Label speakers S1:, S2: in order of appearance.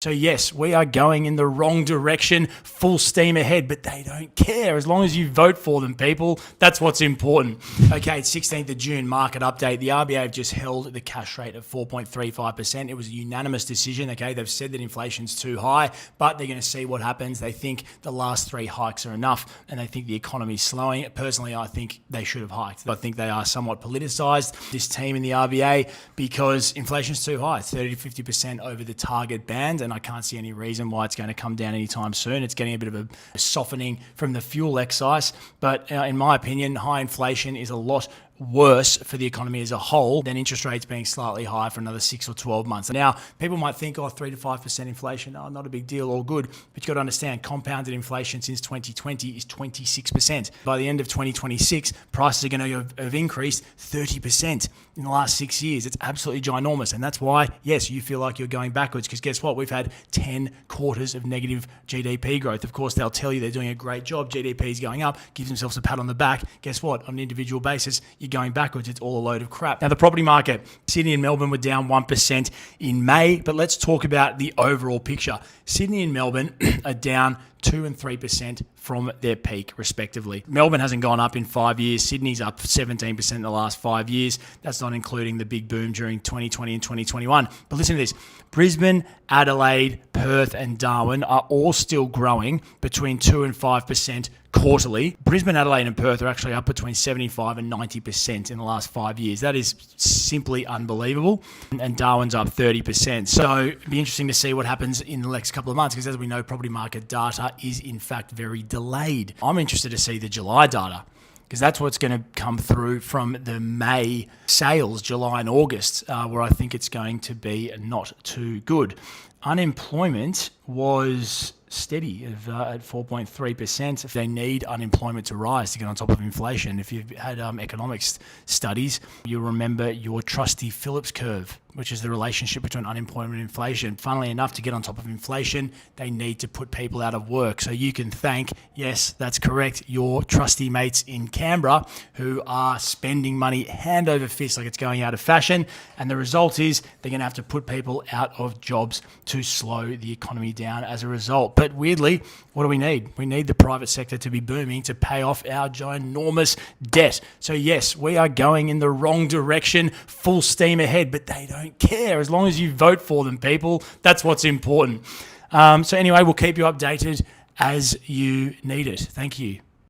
S1: So yes, we are going in the wrong direction, full steam ahead, but they don't care as long as you vote for them, people. That's what's important. Okay, it's 16th of June, market update. The RBA have just held the cash rate at 4.35%. It was a unanimous decision, okay? They've said that inflation's too high, but they're going to see what happens. They think the last 3 hikes are enough, and they think the economy's slowing. Personally, I think they should have hiked. I think they are somewhat politicized, this team in the RBA, because inflation's too high. It's 30 to 50% over the target band, and I can't see any reason why it's going to come down anytime soon. It's getting a bit of a softening from the fuel excise, but in my opinion, high inflation is a lot worse for the economy as a whole than interest rates being slightly higher for another 6 or 12 months. Now, people might think, 3 to 5% inflation, not a big deal, all good. But you've got to understand, compounded inflation since 2020 is 26%. By the end of 2026, prices are going to have increased 30% in the last 6 years. It's absolutely ginormous. And that's why, yes, you feel like you're going backwards, because guess what? We've had 10 quarters of negative GDP growth. Of course, they'll tell you they're doing a great job. GDP is going up, gives themselves a pat on the back. Guess what? On an individual basis, you're going backwards. It's all a load of crap. Now, the property market, Sydney and Melbourne were down 1% in May, but let's talk about the overall picture. Sydney and Melbourne are down 2 and 3% from their peak, respectively. Melbourne hasn't gone up in 5 years. Sydney's up 17% in the last 5 years. That's not including the big boom during 2020 and 2021. But listen to this. Brisbane, Adelaide, Perth, and Darwin are all still growing between 2 and 5% quarterly. Brisbane, Adelaide, and Perth are actually up between 75 and 90% in the last 5 years. That is simply unbelievable. And Darwin's up 30%. So it'll be interesting to see what happens in the next couple of months, because as we know, property market data is in fact very delayed. I'm interested to see the July data, because that's what's going to come through from the May sales, July and August, where I think it's going to be not too good. Unemployment was steady at 4.3%. If they need unemployment to rise to get on top of inflation, if you've had economics studies, you'll remember your trusty Phillips curve, which is the relationship between unemployment and inflation. Funnily enough, to get on top of inflation, they need to put people out of work. So you can thank, yes, that's correct, your trusty mates in Canberra who are spending money hand over fist like it's going out of fashion. And the result is they're going to have to put people out of jobs to slow the economy down as a result. But weirdly, what do we need? We need the private sector to be booming to pay off our ginormous debt. So yes, we are going in the wrong direction, full steam ahead, but they don't care as long as you vote for them, people. That's what's important. So anyway, we'll keep you updated as you need it. Thank you.